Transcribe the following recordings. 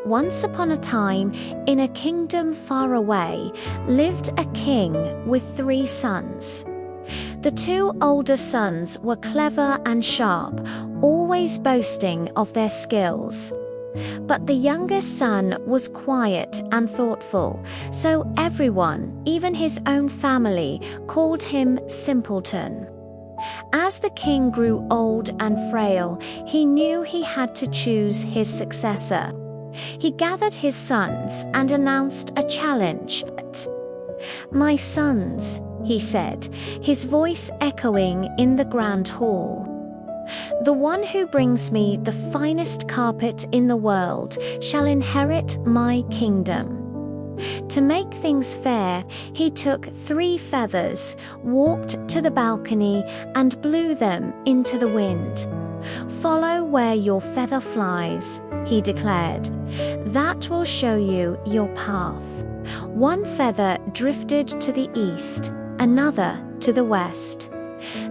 Once upon a time, in a kingdom far away, lived a king with 3 sons. The 2 older sons were clever and sharp, always boasting of their skills. But the youngest son was quiet and thoughtful, so everyone, even his own family, called him Simpleton. As the king grew old and frail, he knew he had to choose his successor. He gathered his sons and announced a challenge. "My sons," he said, his voice echoing in the grand hall, "the one who brings me the finest carpet in the world shall inherit my kingdom." To make things fair, he took 3 feathers, walked to the balcony, and blew them into the wind. "Follow where your feather flies," he declared. "That will show you your path." 1 feather drifted to the east, another to the west.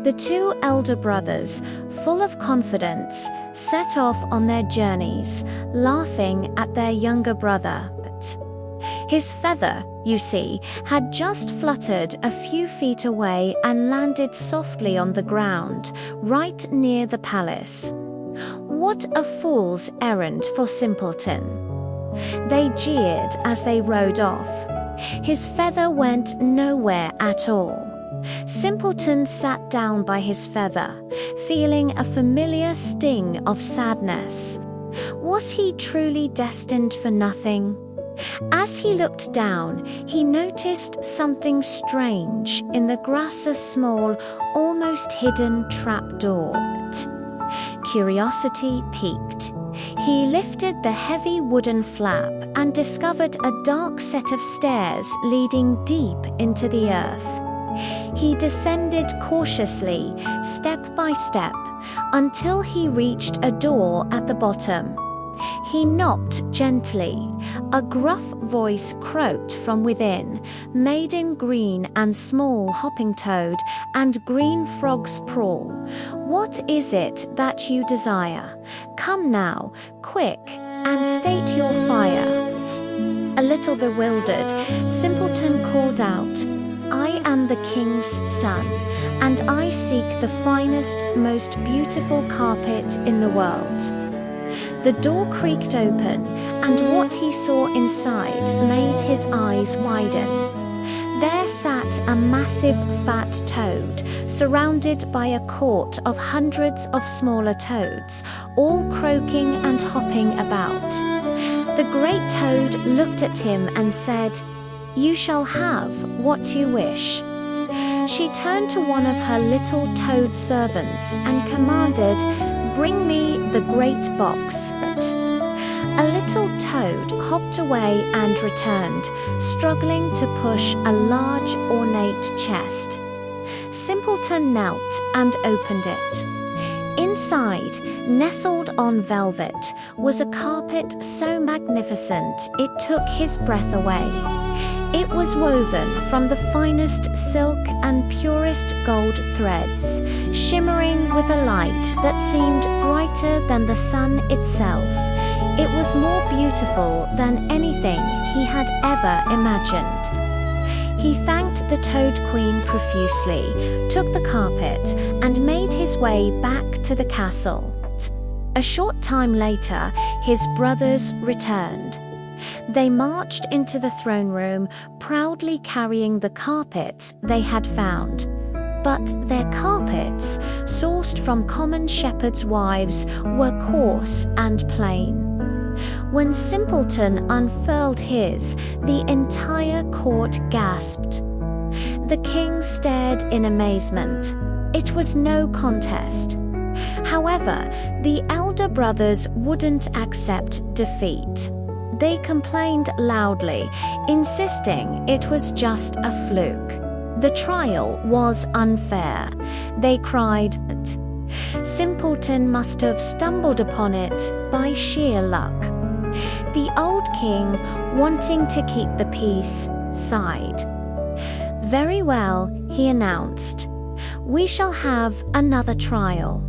The 2 elder brothers, full of confidence, set off on their journeys, laughing at their younger brother. His feather, you see, had just fluttered a few feet away and landed softly on the ground, right near the palace. What a fool's errand for Simpleton! They jeered as they rode off. His feather went nowhere at all. Simpleton sat down by his feather, feeling a familiar sting of sadness. Was he truly destined for nothing? As he looked down, he noticed something strange in the grass's small, almost hidden trapdoor. Curiosity piqued. He lifted the heavy wooden flap and discovered a dark set of stairs leading deep into the earth. He descended cautiously, step by step, until he reached a door at the bottom. He knocked gently. A gruff voice croaked from within, maiden green and small hopping toad and green frogs prawl. "What is it that you desire? Come now, quick, and state your fire." A little bewildered, Simpleton called out, "I am the king's son, and I seek the finest, most beautiful carpet in the world." The door creaked open, and what he saw inside made his eyes widen. There sat a massive fat toad, surrounded by a court of hundreds of smaller toads, all croaking and hopping about. The great toad looked at him and said, "You shall have what you wish." She turned to one of her little toad servants and commanded, "Bring me the great box." A little toad hopped away and returned, struggling to push a large ornate chest. Simpleton knelt and opened it. Inside, nestled on velvet, was a carpet so magnificent it took his breath away. It was woven from the finest silk and purest gold threads, shimmering with a light that seemed brighter than the sun itself. It was more beautiful than anything he had ever imagined. He thanked the Toad Queen profusely, took the carpet, and made his way back to the castle. A short time later, his brothers returned. They marched into the throne room, proudly carrying the carpets they had found. But their carpets, sourced from common shepherds' wives, were coarse and plain. When Simpleton unfurled his, the entire court gasped. The king stared in amazement. It was no contest. However, the elder brothers wouldn't accept defeat. They complained loudly, insisting it was just a fluke. The trial was unfair. They cried, "Simpleton must have stumbled upon it by sheer luck." The old king, wanting to keep the peace, sighed. "Very well," he announced. "We shall have another trial.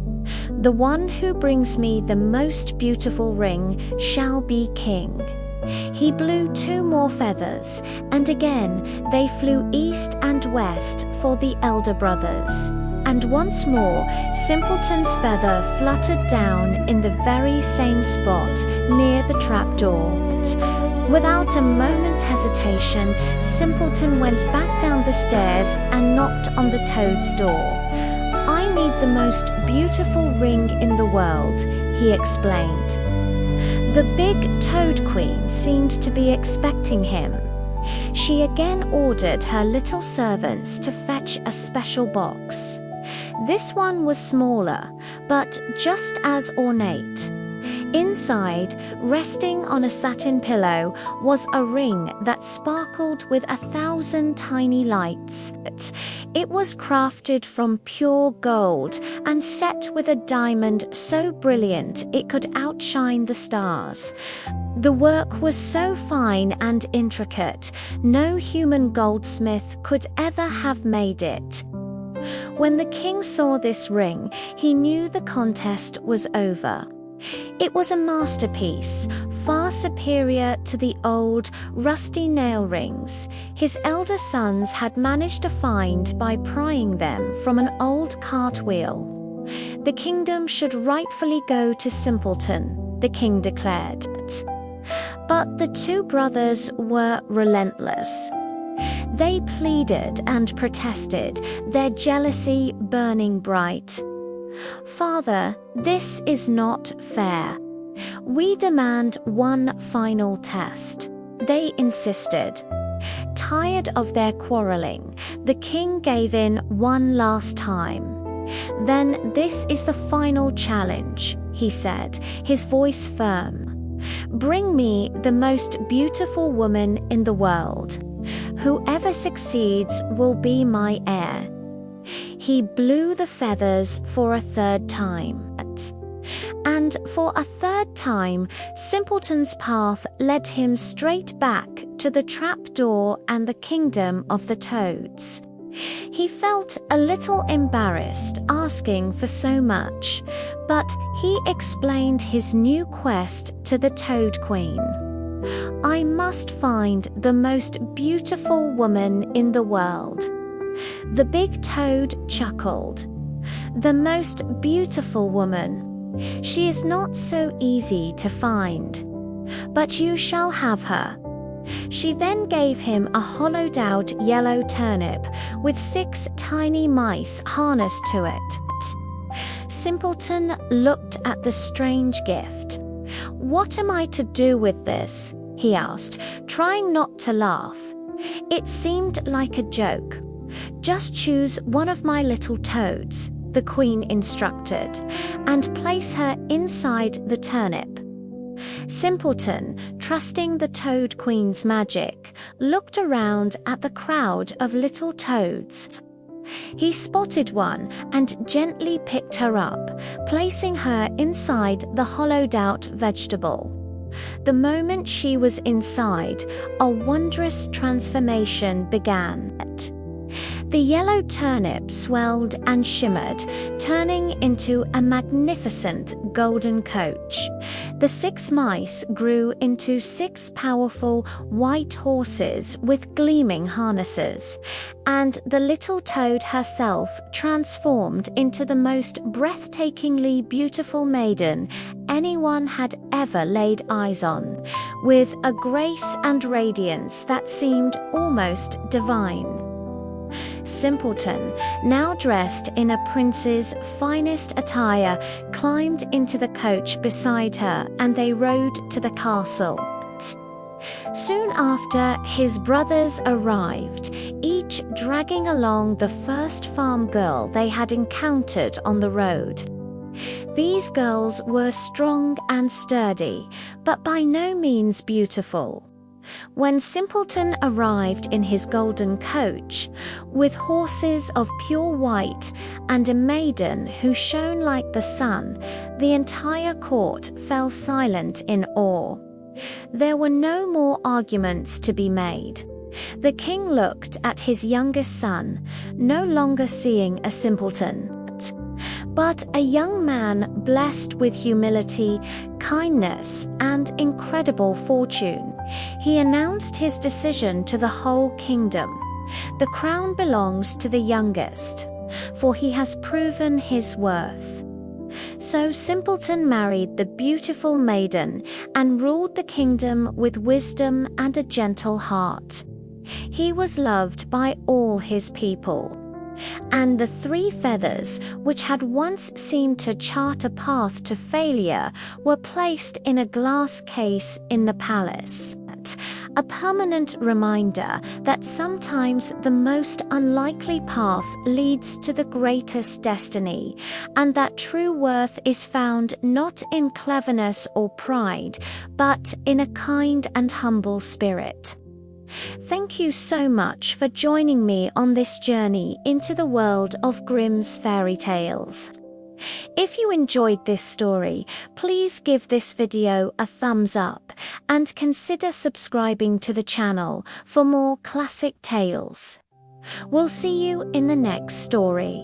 The one who brings me the most beautiful ring shall be king." He blew 2 more feathers, and again they flew east and west for the elder brothers. And once more, Simpleton's feather fluttered down in the very same spot near the trapdoor. Without a moment's hesitation, Simpleton went back down the stairs and knocked on the toad's door. "I need the most beautiful ring in the world," he explained. The big Toad Queen seemed to be expecting him. She again ordered her little servants to fetch a special box. This one was smaller, but just as ornate. Inside, resting on a satin pillow, was a ring that sparkled with 1,000 tiny lights. It was crafted from pure gold and set with a diamond so brilliant it could outshine the stars. The work was so fine and intricate, no human goldsmith could ever have made it. When the king saw this ring, he knew the contest was over. It was a masterpiece, far superior to the old, rusty nail rings his elder sons had managed to find by prying them from an old cartwheel. The kingdom should rightfully go to Simpleton, the king declared. But the 2 brothers were relentless. They pleaded and protested, their jealousy burning bright. "Father, this is not fair. We demand one final test," they insisted. Tired of their quarreling, the king gave in one last time. "Then this is the final challenge," he said, his voice firm. "Bring me the most beautiful woman in the world. Whoever succeeds will be my heir." He blew the feathers for a 3rd time. And for a 3rd time, Simpleton's path led him straight back to the trapdoor and the kingdom of the toads. He felt a little embarrassed asking for so much, but he explained his new quest to the Toad Queen. "I must find the most beautiful woman in the world." The big toad chuckled. "The most beautiful woman. She is not so easy to find. But you shall have her." She then gave him a hollowed-out yellow turnip with 6 tiny mice harnessed to it. Simpleton looked at the strange gift. "What am I to do with this?" he asked, trying not to laugh. It seemed like a joke. "Just choose one of my little toads," the queen instructed, "and place her inside the turnip." Simpleton, trusting the Toad Queen's magic, looked around at the crowd of little toads. He spotted one and gently picked her up, placing her inside the hollowed-out vegetable. The moment she was inside, a wondrous transformation began. The yellow turnip swelled and shimmered, turning into a magnificent golden coach. The 6 mice grew into 6 powerful white horses with gleaming harnesses, and the little toad herself transformed into the most breathtakingly beautiful maiden anyone had ever laid eyes on, with a grace and radiance that seemed almost divine. Simpleton, now dressed in a prince's finest attire, climbed into the coach beside her and they rode to the castle. Soon after, his brothers arrived, each dragging along the first farm girl they had encountered on the road. These girls were strong and sturdy, but by no means beautiful. When Simpleton arrived in his golden coach, with horses of pure white and a maiden who shone like the sun, the entire court fell silent in awe. There were no more arguments to be made. The king looked at his youngest son, no longer seeing a simpleton, but a young man blessed with humility, kindness, and incredible fortune. He announced his decision to the whole kingdom. The crown belongs to the youngest, for he has proven his worth. So Simpleton married the beautiful maiden and ruled the kingdom with wisdom and a gentle heart. He was loved by all his people. And the 3 feathers, which had once seemed to chart a path to failure, were placed in a glass case in the palace. A permanent reminder that sometimes the most unlikely path leads to the greatest destiny, and that true worth is found not in cleverness or pride, but in a kind and humble spirit. Thank you so much for joining me on this journey into the world of Grimm's fairy tales. If you enjoyed this story, please give this video a thumbs up and consider subscribing to the channel for more classic tales. We'll see you in the next story.